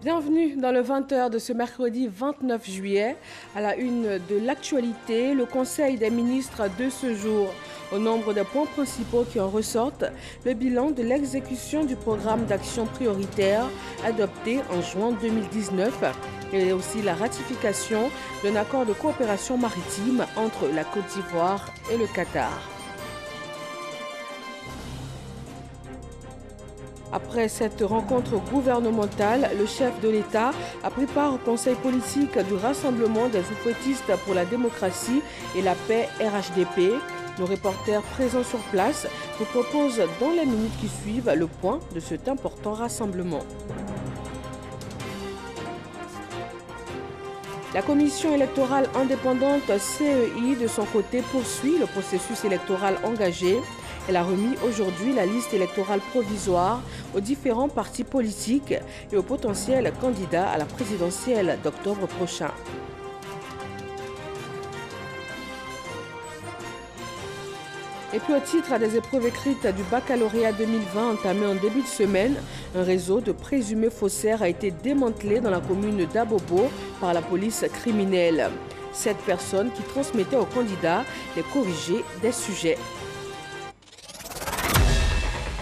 Bienvenue dans le 20h de ce mercredi 29 juillet. À la une de l'actualité, le Conseil des ministres de ce jour. Au nombre des points principaux qui en ressortent, le bilan de l'exécution du programme d'action prioritaire adopté en juin 2019 et aussi la ratification d'un accord de coopération maritime entre la Côte d'Ivoire et le Qatar. Après cette rencontre gouvernementale, le chef de l'État a pris part au conseil politique du Rassemblement des oufouettistes pour la démocratie et la paix RHDP. Nos reporters présents sur place vous proposent dans les minutes qui suivent le point de cet important rassemblement. La commission électorale indépendante CEI de son côté poursuit le processus électoral engagé. Elle a remis aujourd'hui la liste électorale provisoire aux différents partis politiques et aux potentiels candidats à la présidentielle d'octobre prochain. Et puis au titre des épreuves écrites du baccalauréat 2020 entamé en début de semaine, un réseau de présumés faussaires a été démantelé dans la commune d'Abobo par la police criminelle. 7 personnes qui transmettaient aux candidats les corrigés des sujets.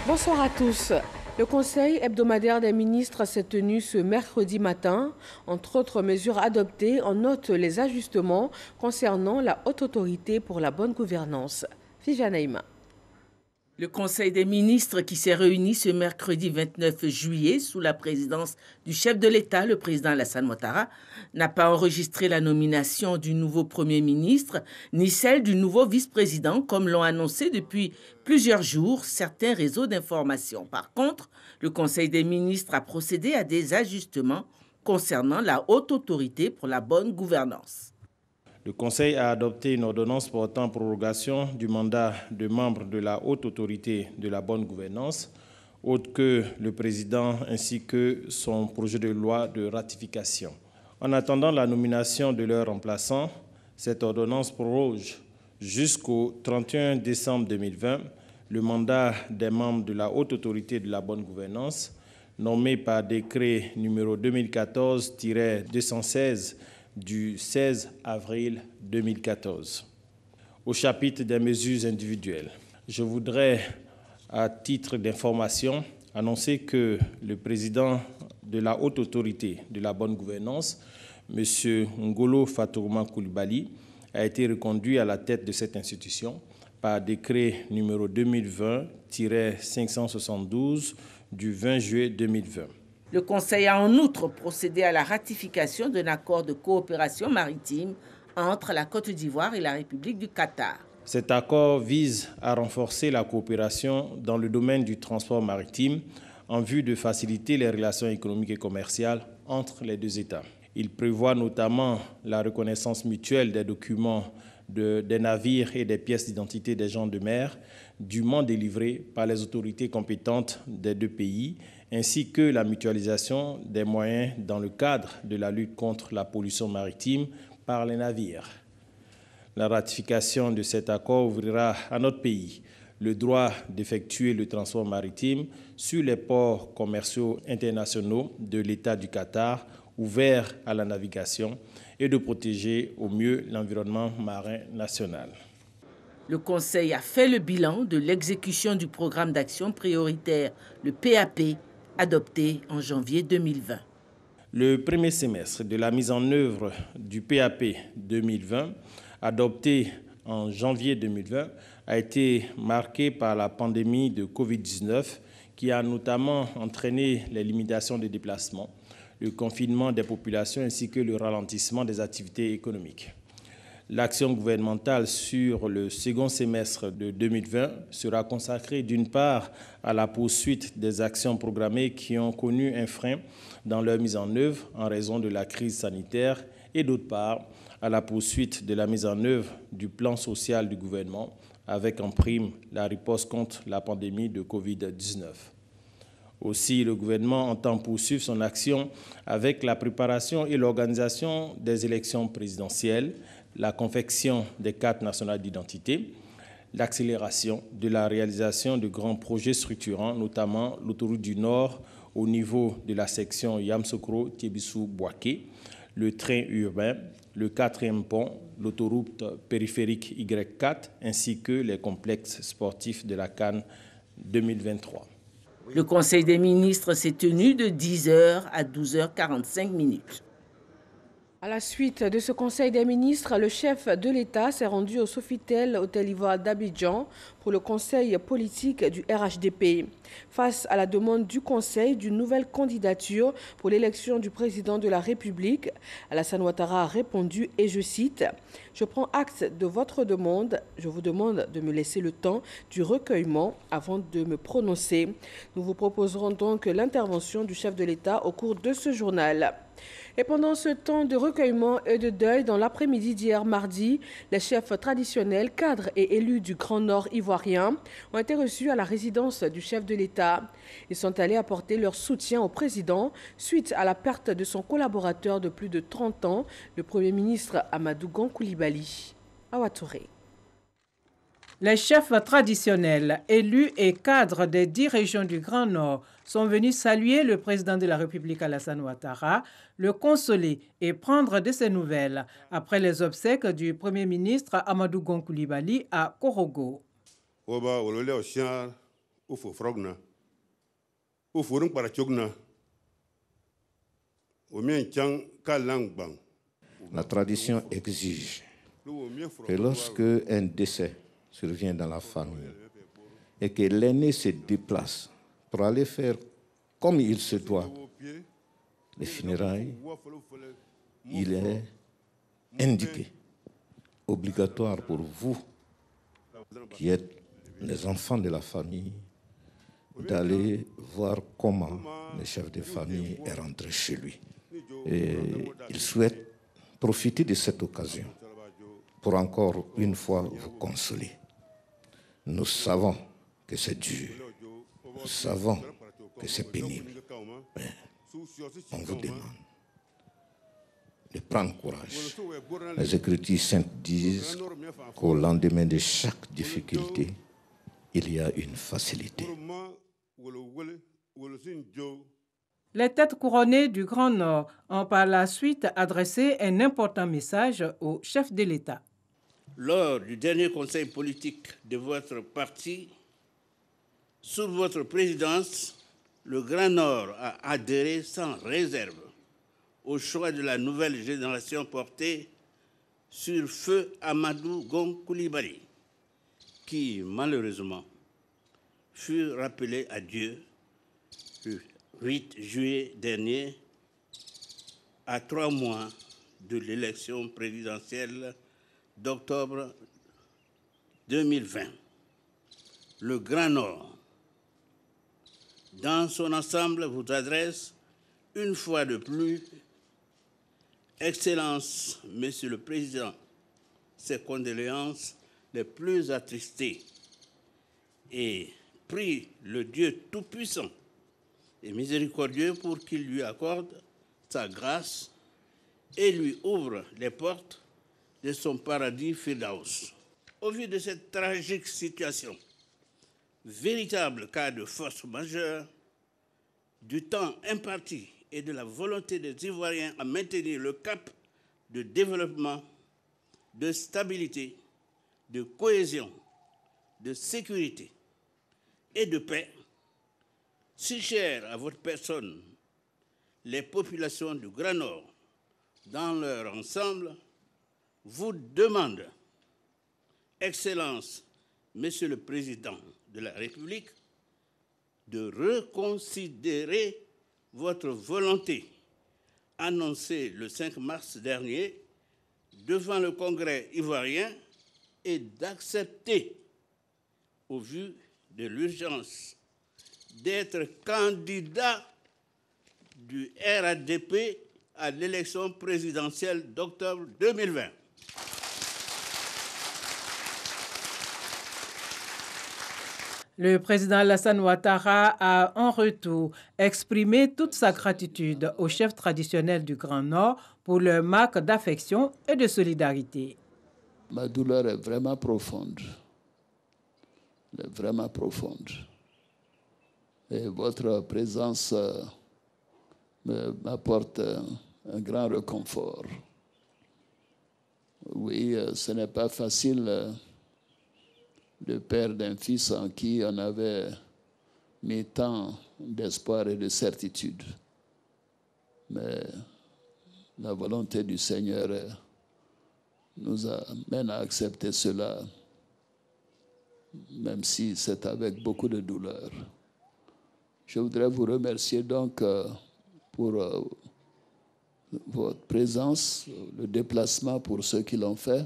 Bonsoir à tous. Le Conseil hebdomadaire des ministres s'est tenu ce mercredi matin. Entre autres mesures adoptées, on note les ajustements concernant la Haute Autorité pour la bonne gouvernance. Viviane Aïma. Le Conseil des ministres qui s'est réuni ce mercredi 29 juillet sous la présidence du chef de l'État, le président Alassane Ouattara, n'a pas enregistré la nomination du nouveau Premier ministre ni celle du nouveau vice-président comme l'ont annoncé depuis plusieurs jours certains réseaux d'information. Par contre, le Conseil des ministres a procédé à des ajustements concernant la Haute Autorité pour la bonne gouvernance. Le Conseil a adopté une ordonnance portant prorogation du mandat de membre de la Haute Autorité de la bonne gouvernance, autre que le président ainsi que son projet de loi de ratification. En attendant la nomination de leur remplaçant, cette ordonnance proroge jusqu'au 31 décembre 2020 le mandat des membres de la Haute Autorité de la bonne gouvernance, nommés par décret numéro 2014-216 du 16 avril 2014. Au chapitre des mesures individuelles, je voudrais, à titre d'information, annoncer que le président de la Haute Autorité de la bonne gouvernance, M. Ngolo Fatouma Coulibaly, a été reconduit à la tête de cette institution par décret numéro 2020-572 du 20 juillet 2020. Le Conseil a en outre procédé à la ratification d'un accord de coopération maritime entre la Côte d'Ivoire et la République du Qatar. Cet accord vise à renforcer la coopération dans le domaine du transport maritime en vue de faciliter les relations économiques et commerciales entre les deux États. Il prévoit notamment la reconnaissance mutuelle des documents des navires et des pièces d'identité des gens de mer dûment délivrés par les autorités compétentes des deux pays, ainsi que la mutualisation des moyens dans le cadre de la lutte contre la pollution maritime par les navires. La ratification de cet accord ouvrira à notre pays le droit d'effectuer le transport maritime sur les ports commerciaux internationaux de l'État du Qatar ouverts à la navigation et de protéger au mieux l'environnement marin national. Le Conseil a fait le bilan de l'exécution du programme d'action prioritaire, le PAP, adopté en janvier 2020. Le premier semestre de la mise en œuvre du PAP 2020, adopté en janvier 2020, a été marqué par la pandémie de Covid-19 qui a notamment entraîné les limitations de déplacement, le confinement des populations ainsi que le ralentissement des activités économiques. L'action gouvernementale sur le second semestre de 2020 sera consacrée d'une part à la poursuite des actions programmées qui ont connu un frein dans leur mise en œuvre en raison de la crise sanitaire et d'autre part à la poursuite de la mise en œuvre du plan social du gouvernement avec en prime la riposte contre la pandémie de Covid-19. Aussi, le gouvernement entend poursuivre son action avec la préparation et l'organisation des élections présidentielles, la confection des cartes nationales d'identité, l'accélération de la réalisation de grands projets structurants, notamment l'autoroute du Nord au niveau de la section Yamsokro-Tiebissou-Boaké, le train urbain, le 4e pont, l'autoroute périphérique Y4, ainsi que les complexes sportifs de la CAN 2023. Le Conseil des ministres s'est tenu de 10h à 12h45. À la suite de ce Conseil des ministres, le chef de l'État s'est rendu au Sofitel Hôtel Ivoire d'Abidjan pour le conseil politique du RHDP. Face à la demande du Conseil d'une nouvelle candidature pour l'élection du président de la République, Alassane Ouattara a répondu, et je cite, « Je prends acte de votre demande. Je vous demande de me laisser le temps du recueillement avant de me prononcer. » Nous vous proposerons donc l'intervention du chef de l'État au cours de ce journal. Et pendant ce temps de recueillement et de deuil, dans l'après-midi d'hier mardi, les chefs traditionnels, cadres et élus du Grand Nord ivoirien ont été reçus à la résidence du chef de l'État. Ils sont allés apporter leur soutien au président suite à la perte de son collaborateur de plus de 30 ans, le Premier ministre Amadou Gon Coulibaly. Awa Touré. Les chefs traditionnels, élus et cadres des 10 régions du Grand Nord sont venus saluer le président de la République Alassane Ouattara, le consoler et prendre de ses nouvelles après les obsèques du Premier ministre Amadou Gon Coulibaly à Korogo. La tradition exige que lorsque un décès survient dans la famille et que l'aîné se déplace pour aller faire comme il se doit les funérailles, il est indiqué, obligatoire pour vous qui êtes les enfants de la famille, d'aller voir comment le chef de famille est rentré chez lui. Et il souhaite profiter de cette occasion pour encore une fois vous consoler. Nous savons que c'est dur, nous savons que c'est pénible, mais on vous demande de prendre courage. Les Écritures saintes disent qu'au lendemain de chaque difficulté, il y a une facilité. Les têtes couronnées du Grand Nord ont par la suite adressé un important message au chef de l'État. Lors du dernier conseil politique de votre parti, sous votre présidence, le Grand Nord a adhéré sans réserve au choix de la nouvelle génération portée sur feu Amadou Gon Coulibaly, qui malheureusement fut rappelé à Dieu le 8 juillet dernier, à 3 mois de l'élection présidentielle d'octobre 2020. Le Grand Nord, dans son ensemble, vous adresse une fois de plus, Excellence, Monsieur le Président, ses condoléances les plus attristées et prie le Dieu Tout-Puissant et miséricordieux pour qu'il lui accorde sa grâce et lui ouvre les portes de son paradis Firdaus. Au vu de cette tragique situation, véritable cas de force majeure, du temps imparti et de la volonté des Ivoiriens à maintenir le cap de développement, de stabilité, de cohésion, de sécurité et de paix, si cher à votre personne, les populations du Grand Nord, dans leur ensemble, vous demandent, Excellence, Monsieur le Président de la République, de reconsidérer votre volonté annoncée le 5 mars dernier devant le Congrès ivoirien et d'accepter, au vu de l'urgence, d'être candidat du RHDP à l'élection présidentielle d'octobre 2020. Le président Alassane Ouattara a en retour exprimé toute sa gratitude aux chefs traditionnels du Grand Nord pour leur marque d'affection et de solidarité. Ma douleur est vraiment profonde. Elle est vraiment profonde. Et votre présence m'apporte un grand réconfort. Oui, ce n'est pas facile de perdre un fils en qui on avait mis tant d'espoir et de certitude. Mais la volonté du Seigneur nous amène à accepter cela, même si c'est avec beaucoup de douleur. Je voudrais vous remercier donc pour votre présence, le déplacement pour ceux qui l'ont fait,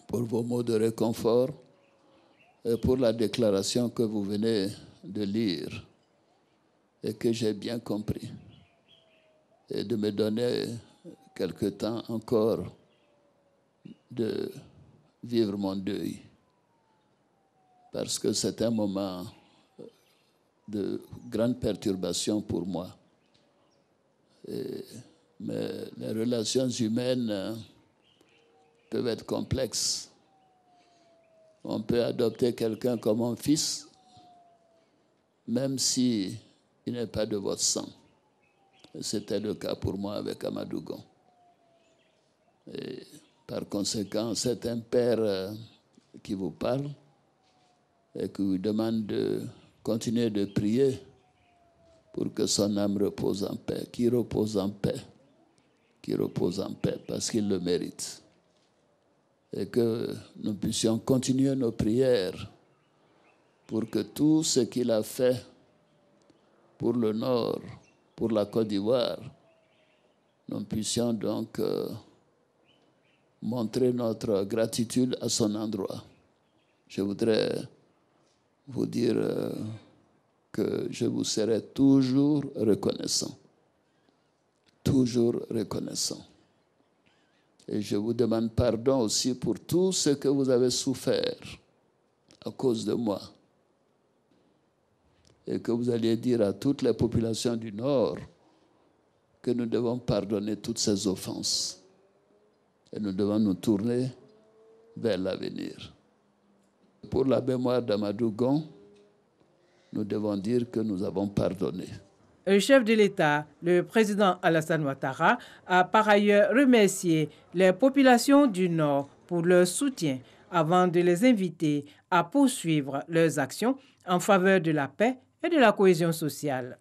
pour vos mots de réconfort et pour la déclaration que vous venez de lire et que j'ai bien compris, et de me donner quelque temps encore de vivre mon deuil, parce que c'est un moment de grande perturbation pour moi. Mais les relations humaines peuvent être complexes. On peut adopter quelqu'un comme un fils, même s'il n'est pas de votre sang. C'était le cas pour moi avec Amadou Gon. Et par conséquent, c'est un père qui vous parle et qui vous demande de continuer de prier pour que son âme repose en paix, qu'il repose en paix, parce qu'il le mérite. Et que nous puissions continuer nos prières pour que tout ce qu'il a fait pour le Nord, pour la Côte d'Ivoire, nous puissions donc montrer notre gratitude à son endroit. Je voudrais vous dire que je vous serai toujours reconnaissant. Toujours reconnaissant. Et je vous demande pardon aussi pour tout ce que vous avez souffert à cause de moi. Et que vous alliez dire à toutes les populations du Nord que nous devons pardonner toutes ces offenses. Et nous devons nous tourner vers l'avenir. Pour la mémoire d'Amadou Gon, nous devons dire que nous avons pardonné. Le chef de l'État, le président Alassane Ouattara, a par ailleurs remercié les populations du Nord pour leur soutien avant de les inviter à poursuivre leurs actions en faveur de la paix et de la cohésion sociale.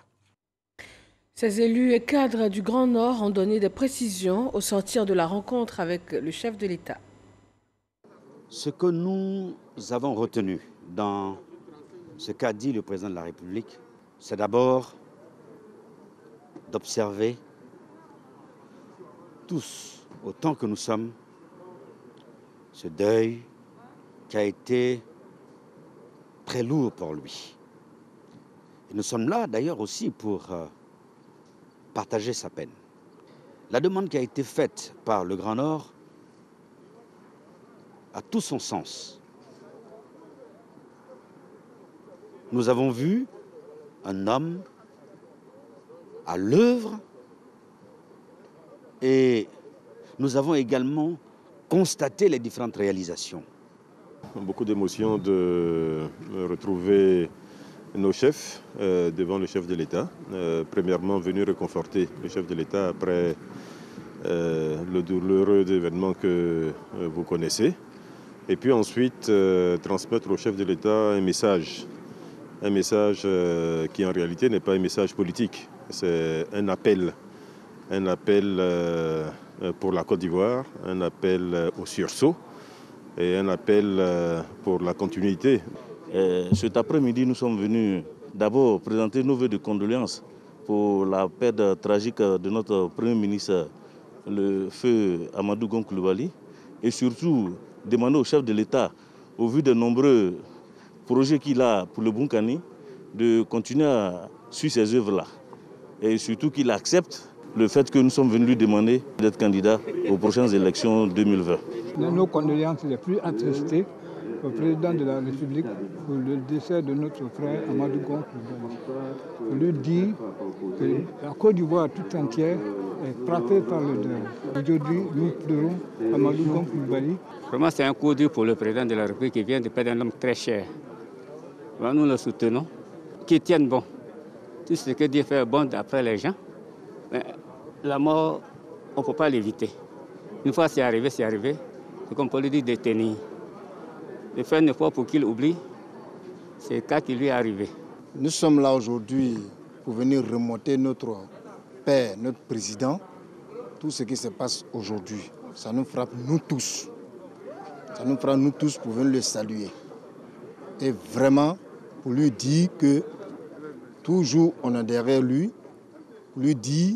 Ces élus et cadres du Grand Nord ont donné des précisions au sortir de la rencontre avec le chef de l'État. Ce que nous avons retenu dans ce qu'a dit le président de la République, c'est d'abord d'observer tous, autant que nous sommes, ce deuil qui a été très lourd pour lui. Et nous sommes là d'ailleurs aussi pour partager sa peine. La demande qui a été faite par le Grand Nord a tout son sens. Nous avons vu un homme à l'œuvre et nous avons également constaté les différentes réalisations. Beaucoup d'émotions de retrouver nos chefs devant le chef de l'État. Premièrement, venu réconforter le chef de l'État après le douloureux événement que vous connaissez. Et puis ensuite, transmettre au chef de l'État un message qui en réalité n'est pas un message politique. C'est un appel pour la Côte d'Ivoire, un appel au sursaut et un appel pour la continuité. Cet après-midi, nous sommes venus d'abord présenter nos vœux de condoléances pour la perte tragique de notre Premier ministre, le feu Amadou Gon Coulibaly, et surtout demander au chef de l'État, au vu des nombreux projets qu'il a pour le Bunkani, de continuer à suivre ces œuvres-là. Et surtout qu'il accepte le fait que nous sommes venus lui demander d'être candidat aux prochaines élections 2020. Nos condoléances les plus attristées au président de la République pour le décès de notre frère Amadou Gon Coulibaly. On lui dit que la Côte d'Ivoire tout entière est frappée par le deuil. Aujourd'hui, nous pleurons Amadou Gon Coulibaly. Vraiment, c'est un coup dur pour le président de la République qui vient de perdre un homme très cher. Nous le soutenons. qui tiennent bon. Tout ce que Dieu fait bon d'après les gens. Mais la mort, on ne peut pas l'éviter. Une fois c'est arrivé, c'est arrivé. C'est comme pour lui dire de tenir. De faire un effort pour qu'il oublie, c'est le cas qui lui est arrivé. Nous sommes là aujourd'hui pour venir remonter notre père, notre président. Tout ce qui se passe aujourd'hui, ça nous frappe nous tous. Ça nous frappe nous tous pour venir le saluer. Et vraiment, pour lui dire que toujours on est derrière lui, pour lui dire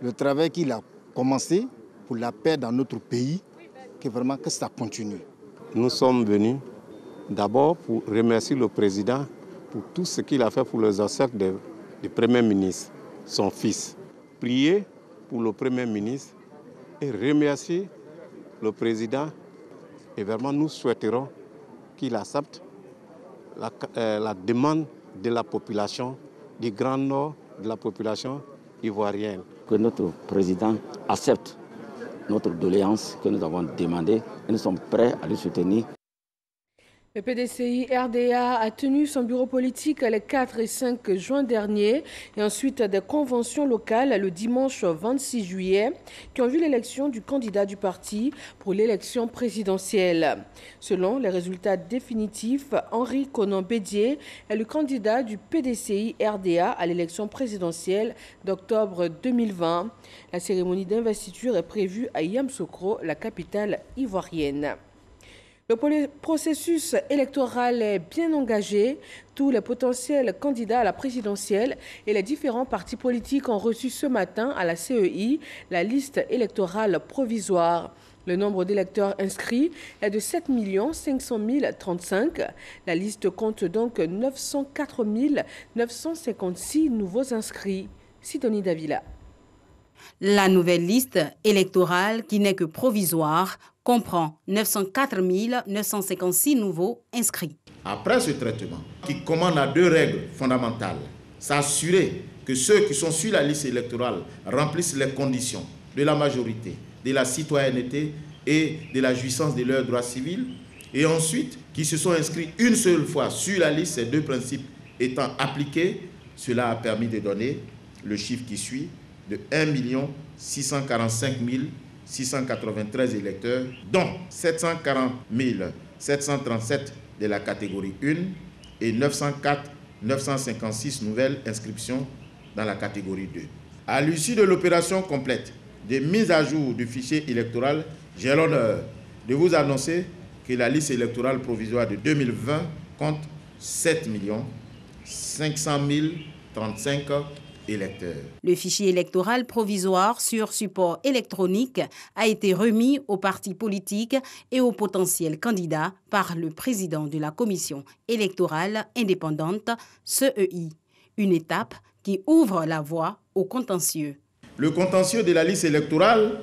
le travail qu'il a commencé pour la paix dans notre pays, que vraiment que ça continue. Nous sommes venus d'abord pour remercier le président pour tout ce qu'il a fait pour les ancêtres du Premier ministre, son fils. Prier pour le Premier ministre et remercier le président. Et vraiment, nous souhaiterons qu'il accepte la demande de la population, du Grand Nord, de la population ivoirienne. Que notre président accepte notre doléance que nous avons demandée et nous sommes prêts à le soutenir. Le PDCI RDA a tenu son bureau politique les 4 et 5 juin dernier et ensuite des conventions locales le dimanche 26 juillet qui ont vu l'élection du candidat du parti pour l'élection présidentielle. Selon les résultats définitifs, Henri Konan Bédié est le candidat du PDCI RDA à l'élection présidentielle d'octobre 2020. La cérémonie d'investiture est prévue à Yamoussoukro, la capitale ivoirienne. Le processus électoral est bien engagé. Tous les potentiels candidats à la présidentielle et les différents partis politiques ont reçu ce matin à la CEI la liste électorale provisoire. Le nombre d'électeurs inscrits est de 7 500 035. La liste compte donc 904 956 nouveaux inscrits. Sidonie Davila. La nouvelle liste électorale, qui n'est que provisoire, comprend 904 956 nouveaux inscrits. Après ce traitement, qui commande à 2 règles fondamentales, s'assurer que ceux qui sont sur la liste électorale remplissent les conditions de la majorité, de la citoyenneté et de la jouissance de leurs droits civils, et ensuite qui se sont inscrits une seule fois sur la liste, ces 2 principes étant appliqués, cela a permis de donner le chiffre qui suit de 1 645 693 électeurs, dont 740 737 de la catégorie 1 et 904 956 nouvelles inscriptions dans la catégorie 2. À l'issue de l'opération complète de mise à jour du fichier électoral, j'ai l'honneur de vous annoncer que la liste électorale provisoire de 2020 compte 7 500 035 électeurs. Le fichier électoral provisoire sur support électronique a été remis aux partis politiques et aux potentiels candidats par le président de la commission électorale indépendante, CEI. Une étape qui ouvre la voie au contentieux. Le contentieux de la liste électorale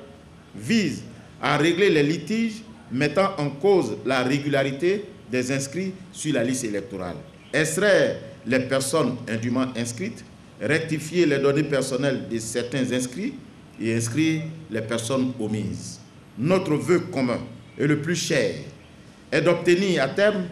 vise à régler les litiges mettant en cause la régularité des inscrits sur la liste électorale, extraire les personnes indûment inscrites, rectifier les données personnelles de certains inscrits et inscrire les personnes omises. Notre vœu commun et le plus cher est d'obtenir à terme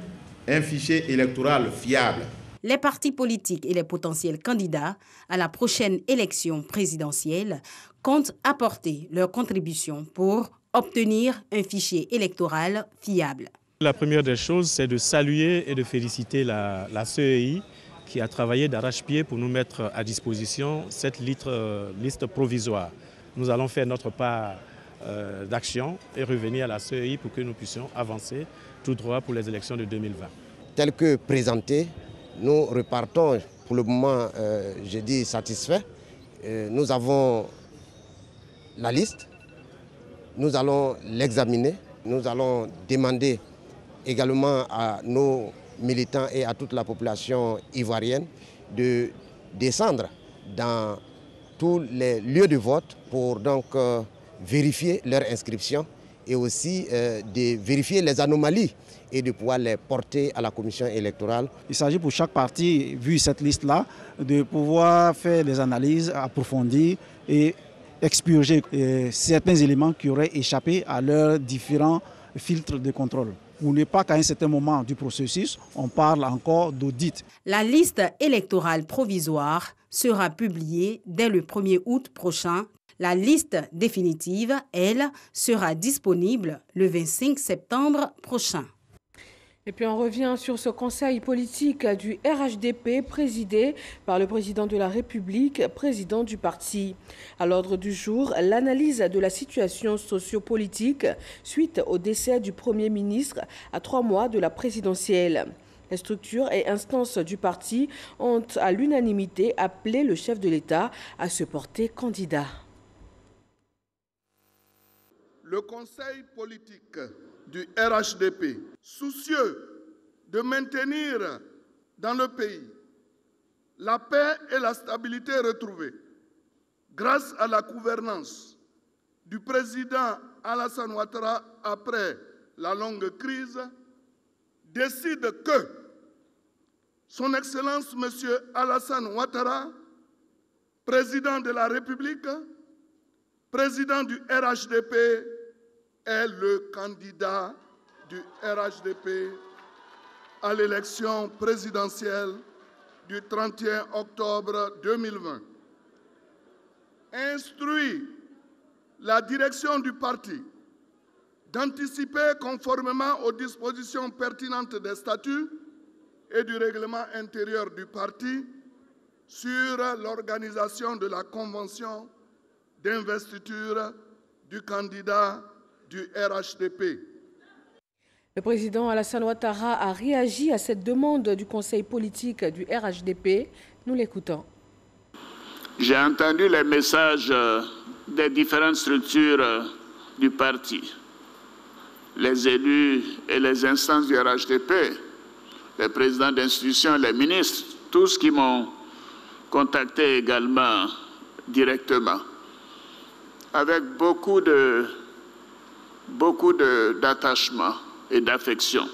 un fichier électoral fiable. Les partis politiques et les potentiels candidats à la prochaine élection présidentielle comptent apporter leur contribution pour obtenir un fichier électoral fiable. La première des choses, c'est de saluer et de féliciter la CEI qui a travaillé d'arrache-pied pour nous mettre à disposition cette liste provisoire. Nous allons faire notre part d'action et revenir à la CEI pour que nous puissions avancer tout droit pour les élections de 2020. Tel que présenté, nous repartons pour le moment, je dis, satisfaits. Nous avons la liste, nous allons l'examiner, nous allons demander également à nos militants et à toute la population ivoirienne de descendre dans tous les lieux de vote pour donc vérifier leur inscription et aussi de vérifier les anomalies et de pouvoir les porter à la commission électorale. Il s'agit pour chaque parti, vu cette liste-là, de pouvoir faire des analyses approfondies et expurger certains éléments qui auraient échappé à leurs différents filtres de contrôle. pour ne pas qu'à un certain moment du processus, on parle encore d'audit. La liste électorale provisoire sera publiée dès le 1er août prochain. La liste définitive, elle, sera disponible le 25 septembre prochain. Et puis on revient sur ce conseil politique du RHDP présidé par le président de la République, président du parti. À l'ordre du jour, l'analyse de la situation sociopolitique suite au décès du Premier ministre à 3 mois de la présidentielle. Les structures et instances du parti ont à l'unanimité appelé le chef de l'État à se porter candidat. Le conseil politique du RHDP, soucieux de maintenir dans le pays la paix et la stabilité retrouvées grâce à la gouvernance du président Alassane Ouattara après la longue crise, décide que Son Excellence M. Alassane Ouattara, président de la République, président du RHDP, est le candidat du RHDP à l'élection présidentielle du 31 octobre 2020. Instruit la direction du parti d'anticiper conformément aux dispositions pertinentes des statuts et du règlement intérieur du parti sur l'organisation de la convention d'investiture du candidat du RHDP. Le président Alassane Ouattara a réagi à cette demande du conseil politique du RHDP. Nous l'écoutons. J'ai entendu les messages des différentes structures du parti, les élus et les instances du RHDP, les présidents d'institutions, les ministres, tous qui m'ont contacté également directement, avec beaucoup d'attachement et d'affection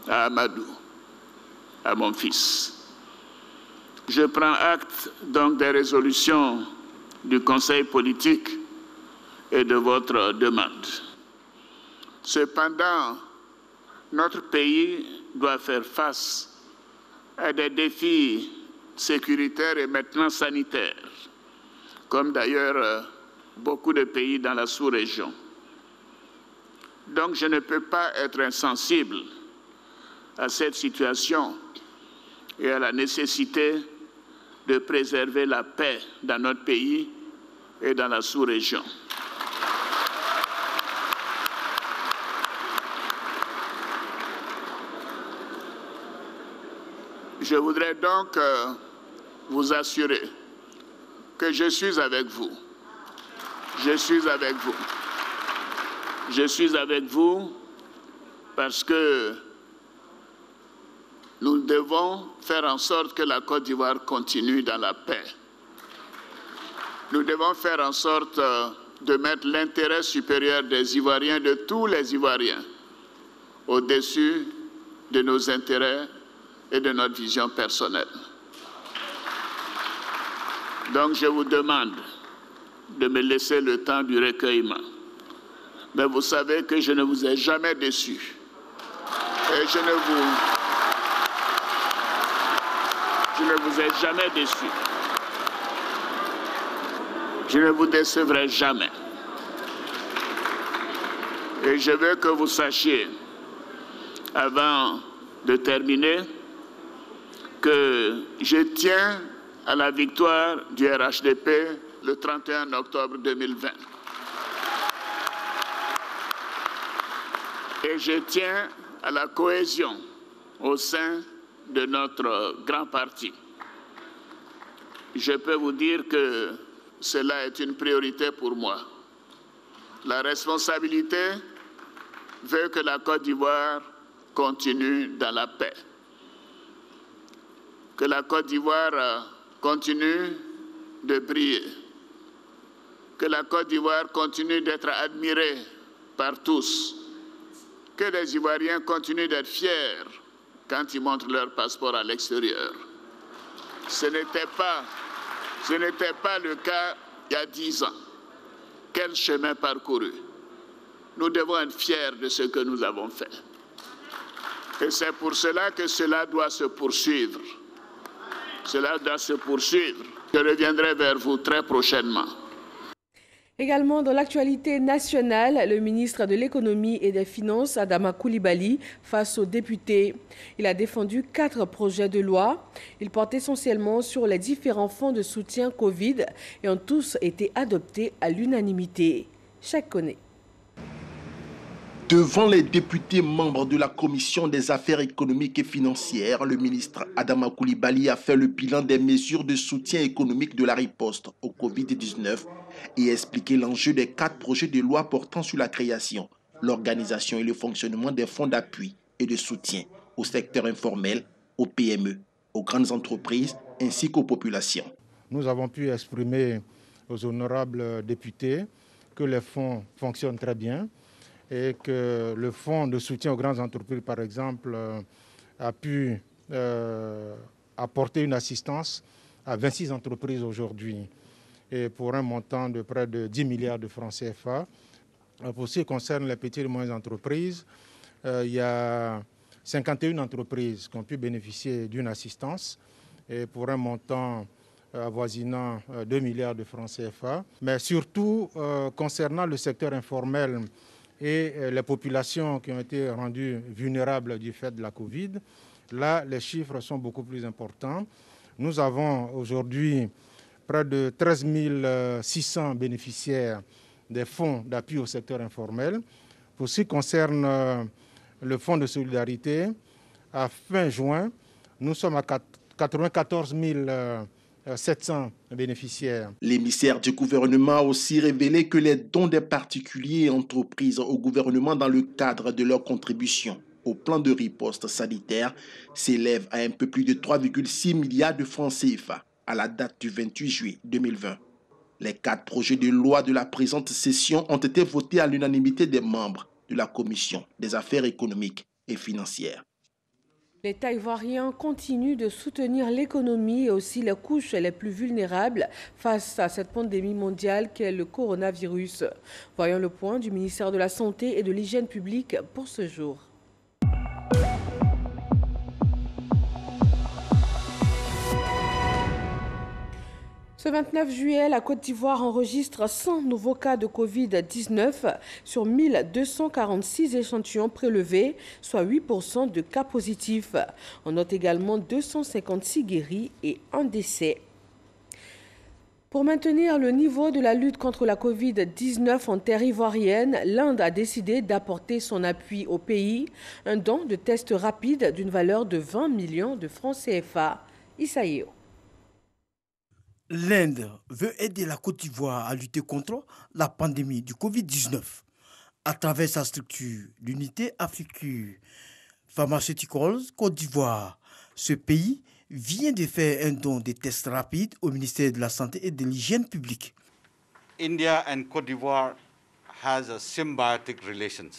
à Amadou, à mon fils. Je prends acte donc des résolutions du Conseil politique et de votre demande. Cependant, notre pays doit faire face à des défis sécuritaires et maintenant sanitaires, comme d'ailleurs beaucoup de pays dans la sous-région. Donc je ne peux pas être insensible à cette situation et à la nécessité de préserver la paix dans notre pays et dans la sous-région. Je voudrais donc vous assurer que je suis avec vous. Je suis avec vous. Je suis avec vous parce que nous devons faire en sorte que la Côte d'Ivoire continue dans la paix. Nous devons faire en sorte de mettre l'intérêt supérieur des Ivoiriens, de tous les Ivoiriens, au-dessus de nos intérêts et de notre vision personnelle. Donc je vous demande de me laisser le temps du recueillement. Mais vous savez que je ne vous ai jamais déçu. Et je ne vous ai jamais déçu. Je ne vous décevrai jamais. Et je veux que vous sachiez, avant de terminer, que je tiens à la victoire du RHDP le 31 octobre 2020. Et je tiens à la cohésion au sein de notre grand parti. Je peux vous dire que cela est une priorité pour moi. La responsabilité veut que la Côte d'Ivoire continue dans la paix. Que la Côte d'Ivoire continue de briller. Que la Côte d'Ivoire continue d'être admirée par tous. Que les Ivoiriens continuent d'être fiers quand ils montrent leur passeport à l'extérieur. Ce n'était pas le cas il y a 10 ans. Quel chemin parcouru. Nous devons être fiers de ce que nous avons fait. Et c'est pour cela que cela doit se poursuivre. Cela doit se poursuivre. Je reviendrai vers vous très prochainement. Également dans l'actualité nationale, le ministre de l'économie et des finances, Adama Coulibaly, face aux députés. Il a défendu 4 projets de loi. Ils portent essentiellement sur les différents fonds de soutien Covid et ont tous été adoptés à l'unanimité. Chaque connaît. Devant les députés membres de la Commission des affaires économiques et financières, le ministre Adama Coulibaly a fait le bilan des mesures de soutien économique de la riposte au Covid-19 et expliqué l'enjeu des 4 projets de loi portant sur la création, l'organisation et le fonctionnement des fonds d'appui et de soutien au secteur informel, aux PME, aux grandes entreprises ainsi qu'aux populations. Nous avons pu exprimer aux honorables députés que les fonds fonctionnent très bien, et que le fonds de soutien aux grandes entreprises, par exemple, a pu apporter une assistance à 26 entreprises aujourd'hui, et pour un montant de près de 10 milliards de francs CFA. Pour ce qui concerne les petites et moyennes entreprises, il y a 51 entreprises qui ont pu bénéficier d'une assistance, et pour un montant avoisinant 2 milliards de francs CFA. Mais surtout, concernant le secteur informel, et les populations qui ont été rendues vulnérables du fait de la Covid, là, les chiffres sont beaucoup plus importants. Nous avons aujourd'hui près de 13 600 bénéficiaires des fonds d'appui au secteur informel. Pour ce qui concerne le fonds de solidarité, à fin juin, nous sommes à 94 700 bénéficiaires. L'émissaire du gouvernement a aussi révélé que les dons des particuliers et entreprises au gouvernement dans le cadre de leur contribution au plan de riposte sanitaire s'élèvent à un peu plus de 3,6 milliards de francs CFA à la date du 28 juillet 2020. Les 4 projets de loi de la présente session ont été votés à l'unanimité des membres de la Commission des affaires économiques et financières. L'État ivoirien continue de soutenir l'économie et aussi les couches les plus vulnérables face à cette pandémie mondiale qu'est le coronavirus. Voyons le point du ministère de la Santé et de l'Hygiène publique pour ce jour. Ce 29 juillet, la Côte d'Ivoire enregistre 100 nouveaux cas de Covid-19 sur 1246 échantillons prélevés, soit 8% de cas positifs. On note également 256 guéris et 1 décès. Pour maintenir le niveau de la lutte contre la Covid-19 en terre ivoirienne, l'Inde a décidé d'apporter son appui au pays, un don de tests rapides d'une valeur de 20 millions de francs CFA. Issaïo. L'Inde veut aider la Côte d'Ivoire à lutter contre la pandémie du Covid-19 à travers sa structure, l'unité Afrique Pharmaceuticals Côte d'Ivoire. Ce pays vient de faire un don de tests rapides au ministère de la Santé et de l'Hygiène publique. India and Côte d'Ivoire has a symbiotic relations.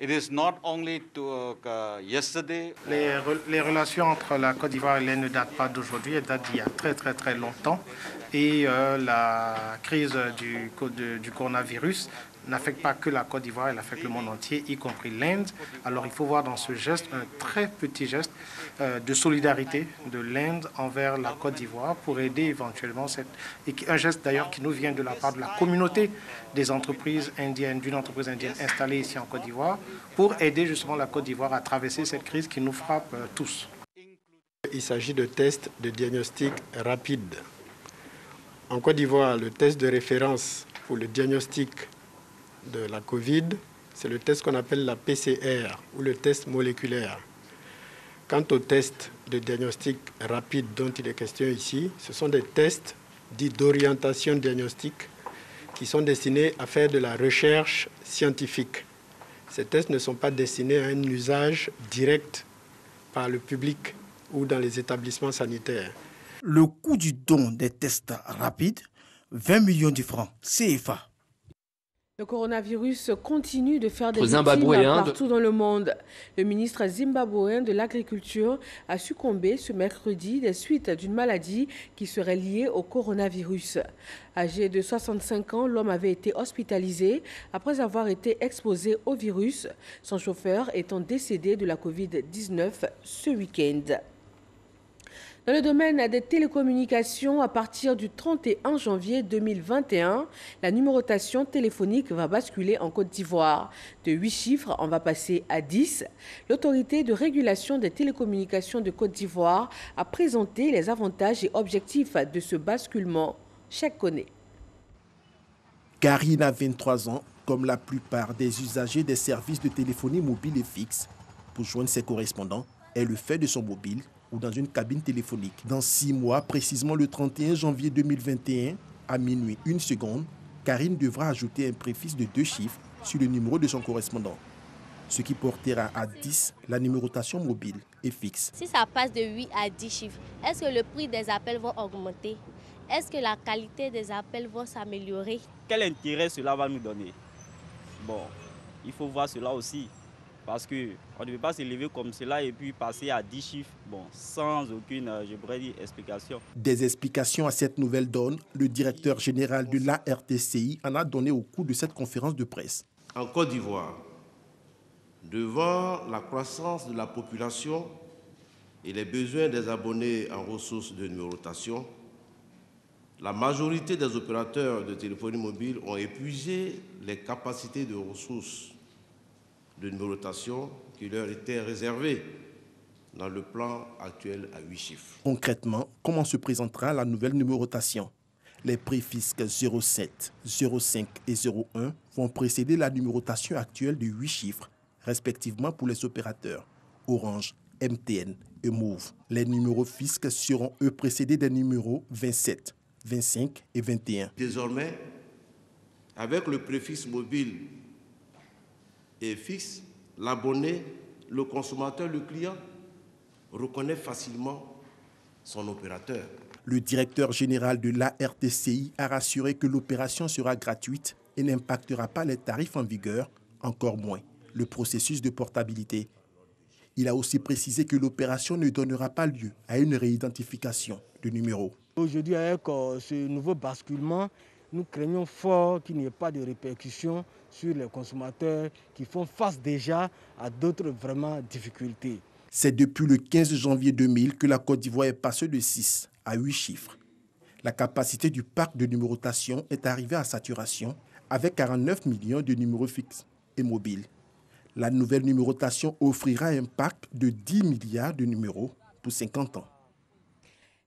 It is not only to yesterday. Les relations entre la Côte d'Ivoire et l'Inde ne datent pas d'aujourd'hui, elles datent d'il y a très longtemps. Et la crise du coronavirus n'affecte pas que la Côte d'Ivoire, elle affecte le monde entier, y compris l'Inde. Alors il faut voir dans ce geste un très petit geste de solidarité de l'Inde envers la Côte d'Ivoire pour aider éventuellement un geste d'ailleurs qui nous vient de la part de la communauté des entreprises indiennes, d'une entreprise indienne installée ici en Côte d'Ivoire, pour aider justement la Côte d'Ivoire à traverser cette crise qui nous frappe tous. Il s'agit de tests de diagnostic rapide. En Côte d'Ivoire, le test de référence pour le diagnostic de la Covid, c'est le test qu'on appelle la PCR ou le test moléculaire. Quant au test de diagnostic rapide dont il est question ici, ce sont des tests dits d'orientation diagnostique qui sont destinés à faire de la recherche scientifique. Ces tests ne sont pas destinés à un usage direct par le public ou dans les établissements sanitaires. Le coût du don des tests rapides, 20 millions de francs CFA. Le coronavirus continue de faire des victimes partout dans le monde. Le ministre zimbabwéen de l'Agriculture a succombé ce mercredi des suites d'une maladie qui serait liée au coronavirus. Âgé de 65 ans, l'homme avait été hospitalisé après avoir été exposé au virus, son chauffeur étant décédé de la Covid-19 ce week-end. Dans le domaine des télécommunications, à partir du 31 janvier 2021, la numérotation téléphonique va basculer en Côte d'Ivoire. De 8 chiffres, on va passer à 10. L'autorité de régulation des télécommunications de Côte d'Ivoire a présenté les avantages et objectifs de ce basculement. Cheikh Koné. Karine a 23 ans, comme la plupart des usagers des services de téléphonie mobile et fixe. Pour joindre ses correspondants, elle le fait de son mobile ou dans une cabine téléphonique. Dans 6 mois, précisément le 31 janvier 2021, à minuit 1 seconde, Karine devra ajouter un préfixe de 2 chiffres sur le numéro de son correspondant, ce qui portera à 10 la numérotation mobile et fixe. Si ça passe de 8 à 10 chiffres, est-ce que le prix des appels va augmenter? Est-ce que la qualité des appels va s'améliorer? Quel intérêt cela va nous donner? Bon, il faut voir cela aussi. Parce qu'on ne peut pas s'élever comme cela et puis passer à 10 chiffres, sans aucune, je pourrais dire, explication. Des explications à cette nouvelle donne, le directeur général de l'ARTCI en a donné au cours de cette conférence de presse. En Côte d'Ivoire, devant la croissance de la population et les besoins des abonnés en ressources de numérotation, la majorité des opérateurs de téléphonie mobile ont épuisé les capacités de ressources de numérotation qui leur étaient réservées dans le plan actuel à 8 chiffres. Concrètement, comment se présentera la nouvelle numérotation? Les préfixes 07, 05 et 01 vont précéder la numérotation actuelle de 8 chiffres, respectivement pour les opérateurs Orange, MTN et Move. Les numéros fixes seront eux précédés des numéros 27, 25 et 21. Désormais, avec le préfixe mobile et fixe, l'abonné, le consommateur, le client reconnaît facilement son opérateur. Le directeur général de l'ARTCI a rassuré que l'opération sera gratuite et n'impactera pas les tarifs en vigueur, encore moins le processus de portabilité. Il a aussi précisé que l'opération ne donnera pas lieu à une réidentification de numéros. Aujourd'hui, avec ce nouveau basculement, nous craignons fort qu'il n'y ait pas de répercussions sur les consommateurs qui font face déjà à d'autres difficultés. C'est depuis le 15 janvier 2000 que la Côte d'Ivoire est passée de 6 à 8 chiffres. La capacité du parc de numérotation est arrivée à saturation avec 49 millions de numéros fixes et mobiles. La nouvelle numérotation offrira un parc de 10 milliards de numéros pour 50 ans.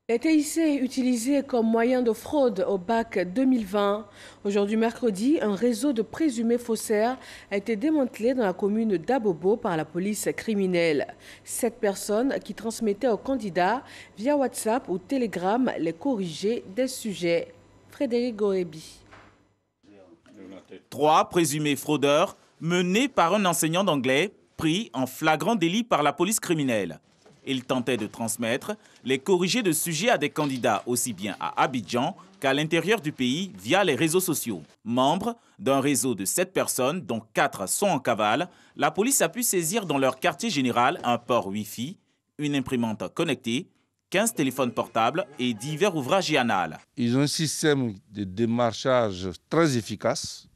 Les TIC utilisés comme moyen de fraude au bac 2020. Aujourd'hui mercredi, un réseau de présumés faussaires a été démantelé dans la commune d'Abobo par la police criminelle. 7 personnes qui transmettaient aux candidats via WhatsApp ou Telegram les corrigés des sujets. Frédéric Gorebi. 3 présumés fraudeurs menés par un enseignant d'anglais pris en flagrant délit par la police criminelle. Il tentait de transmettre les corrigés de sujets à des candidats aussi bien à Abidjan qu'à l'intérieur du pays via les réseaux sociaux. Membre d'un réseau de 7 personnes, dont 4 sont en cavale, la police a pu saisir dans leur quartier général un port Wi-Fi, une imprimante connectée, 15 téléphones portables et divers ouvrages et annales. Ils ont un système de démarchage très efficace.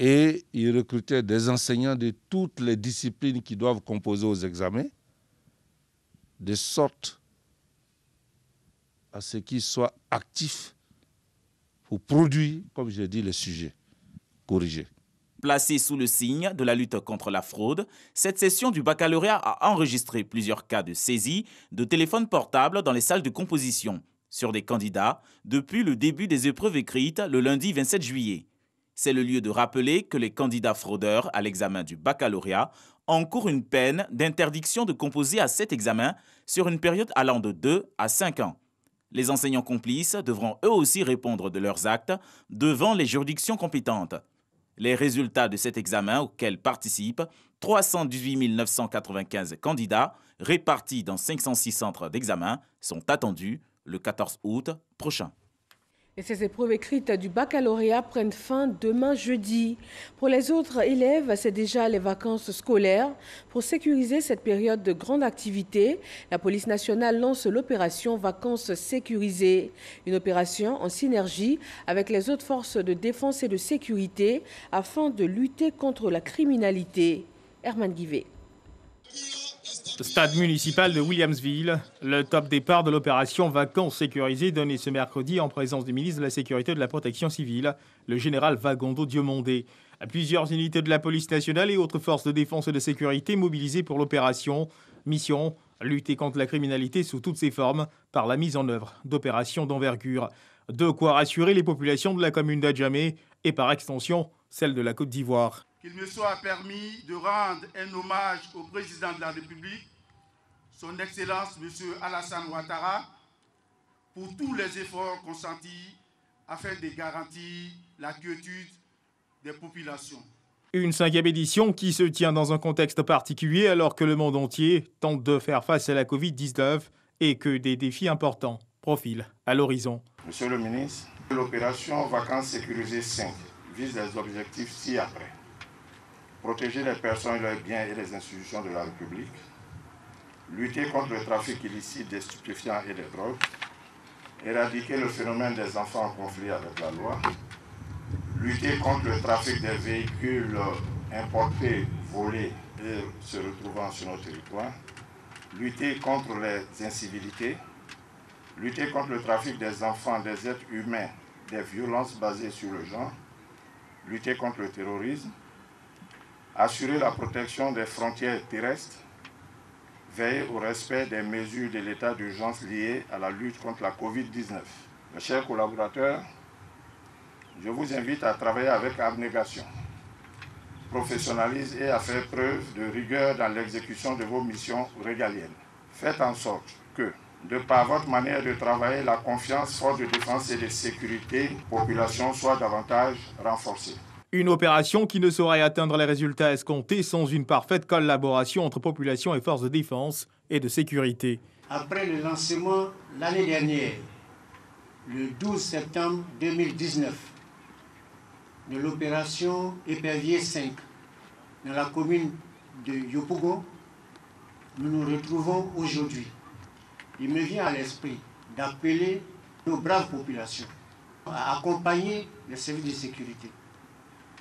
Et ils recrutaient des enseignants de toutes les disciplines qui doivent composer aux examens, de sorte à ce qu'ils soient actifs pour produire, comme je l'ai dit, les sujets corrigés. Placée sous le signe de la lutte contre la fraude, cette session du baccalauréat a enregistré plusieurs cas de saisie de téléphones portables dans les salles de composition sur des candidats depuis le début des épreuves écrites le lundi 27 juillet. C'est le lieu de rappeler que les candidats fraudeurs à l'examen du baccalauréat encourent une peine d'interdiction de composer à cet examen sur une période allant de 2 à 5 ans. Les enseignants complices devront eux aussi répondre de leurs actes devant les juridictions compétentes. Les résultats de cet examen auquel participent 318 995 candidats répartis dans 506 centres d'examen sont attendus le 14 août prochain. Et ces épreuves écrites du baccalauréat prennent fin demain jeudi. Pour les autres élèves, c'est déjà les vacances scolaires. Pour sécuriser cette période de grande activité, la police nationale lance l'opération Vacances sécurisées. Une opération en synergie avec les autres forces de défense et de sécurité afin de lutter contre la criminalité. Herman Guivet. Stade municipal de Williamsville, le top départ de l'opération Vacances sécurisées donné ce mercredi en présence du ministre de la Sécurité et de la Protection civile, le général Vagondo Diomondé. Plusieurs unités de la police nationale et autres forces de défense et de sécurité mobilisées pour l'opération. Mission, lutter contre la criminalité sous toutes ses formes par la mise en œuvre d'opérations d'envergure. De quoi rassurer les populations de la commune d'Adjamé et par extension celle de la Côte d'Ivoire. Qu'il me soit permis de rendre un hommage au président de la République, son Excellence M. Alassane Ouattara, pour tous les efforts consentis afin de garantir la quiétude des populations. Une 5e édition qui se tient dans un contexte particulier alors que le monde entier tente de faire face à la Covid-19 et que des défis importants profilent à l'horizon. Monsieur le ministre, l'opération Vacances sécurisées 5 vise les objectifs ci-après. Protéger les personnes, leurs biens et les institutions de la République, lutter contre le trafic illicite des stupéfiants et des drogues, éradiquer le phénomène des enfants en conflit avec la loi, lutter contre le trafic des véhicules importés, volés et se retrouvant sur nos territoires, lutter contre les incivilités, lutter contre le trafic des enfants, des êtres humains, des violences basées sur le genre, lutter contre le terrorisme, assurer la protection des frontières terrestres, veiller au respect des mesures de l'état d'urgence liées à la lutte contre la Covid-19. Mes chers collaborateurs, je vous invite à travailler avec abnégation, professionnalisme et à faire preuve de rigueur dans l'exécution de vos missions régaliennes. Faites en sorte que, de par votre manière de travailler, la confiance force de défense et de sécurité population soit davantage renforcée. Une opération qui ne saurait atteindre les résultats escomptés sans une parfaite collaboration entre population et forces de défense et de sécurité. Après le lancement l'année dernière, le 12 septembre 2019, de l'opération Épervier 5 dans la commune de Yopougon, nous nous retrouvons aujourd'hui. Il me vient à l'esprit d'appeler nos braves populations à accompagner les services de sécurité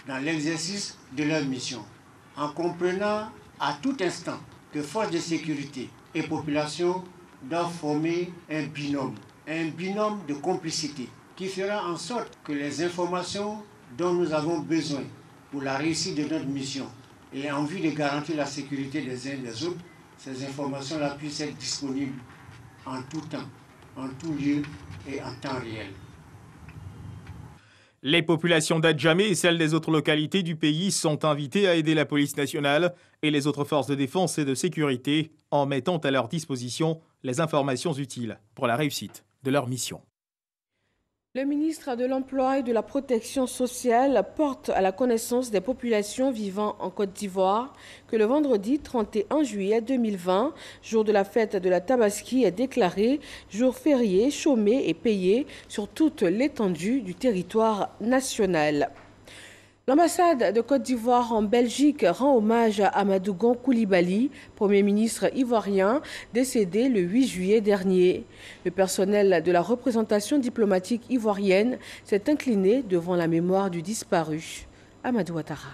dans l'exercice de leur mission, en comprenant à tout instant que forces de sécurité et population doivent former un binôme de complicité qui fera en sorte que les informations dont nous avons besoin pour la réussite de notre mission et en vue de garantir la sécurité des uns et des autres, ces informations-là puissent être disponibles en tout temps, en tout lieu et en temps réel. Les populations d'Adjamé et celles des autres localités du pays sont invitées à aider la police nationale et les autres forces de défense et de sécurité en mettant à leur disposition les informations utiles pour la réussite de leur mission. Le ministre de l'Emploi et de la Protection sociale porte à la connaissance des populations vivant en Côte d'Ivoire que le vendredi 31 juillet 2020, jour de la fête de la Tabaski, est déclaré jour férié, chômé et payé sur toute l'étendue du territoire national. L'ambassade de Côte d'Ivoire en Belgique rend hommage à Amadou Gon Coulibaly, Premier ministre ivoirien, décédé le 8 juillet dernier. Le personnel de la représentation diplomatique ivoirienne s'est incliné devant la mémoire du disparu. Amadou Ouattara.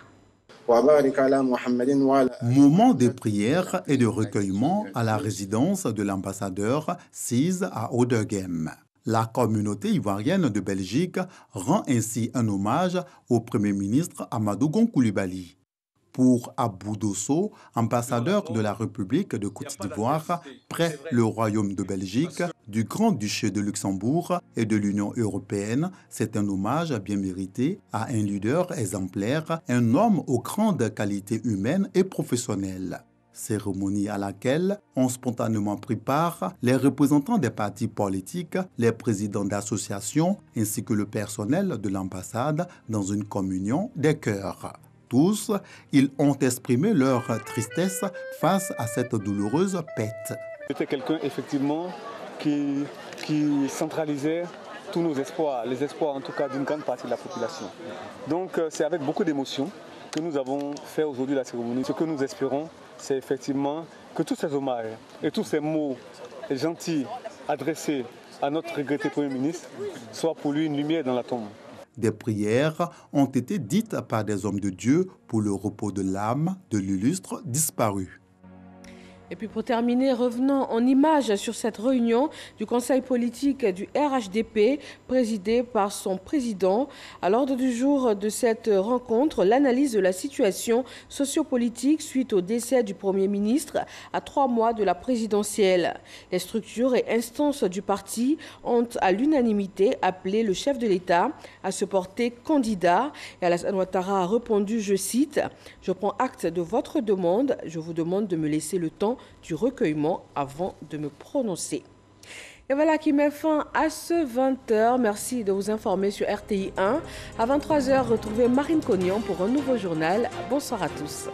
Moment de prière et de recueillement à la résidence de l'ambassadeur Cise à Oudegem. La communauté ivoirienne de Belgique rend ainsi un hommage au Premier ministre Amadou Gon Coulibaly. Pour Abou Dosso, ambassadeur de la République de Côte d'Ivoire près le Royaume de Belgique, du Grand-Duché de Luxembourg et de l'Union européenne, c'est un hommage bien mérité à un leader exemplaire, un homme aux grandes qualités humaines et professionnelles. Cérémonie à laquelle ont spontanément pris part les représentants des partis politiques, les présidents d'associations ainsi que le personnel de l'ambassade dans une communion des cœurs. Tous, ils ont exprimé leur tristesse face à cette douloureuse perte. C'était quelqu'un effectivement qui centralisait tous nos espoirs, les espoirs en tout cas d'une grande partie de la population. Donc c'est avec beaucoup d'émotion que nous avons fait aujourd'hui la cérémonie. Ce que nous espérons, c'est effectivement que tous ces hommages et tous ces mots gentils adressés à notre regretté Premier ministre soient pour lui une lumière dans la tombe. Des prières ont été dites par des hommes de Dieu pour le repos de l'âme de l'illustre disparu. Et puis pour terminer, revenons en images sur cette réunion du Conseil politique du RHDP présidé par son président. À l'ordre du jour de cette rencontre, l'analyse de la situation sociopolitique suite au décès du Premier ministre à 3 mois de la présidentielle. Les structures et instances du parti ont à l'unanimité appelé le chef de l'État à se porter candidat. Et Alassane Ouattara a répondu, je cite, « Je prends acte de votre demande, je vous demande de me laisser le temps du recueillement avant de me prononcer. » Et voilà qui met fin à ce 20h. Merci de vous informer sur RTI 1. À 23h, retrouvez Marine Cognon pour un nouveau journal. Bonsoir à tous.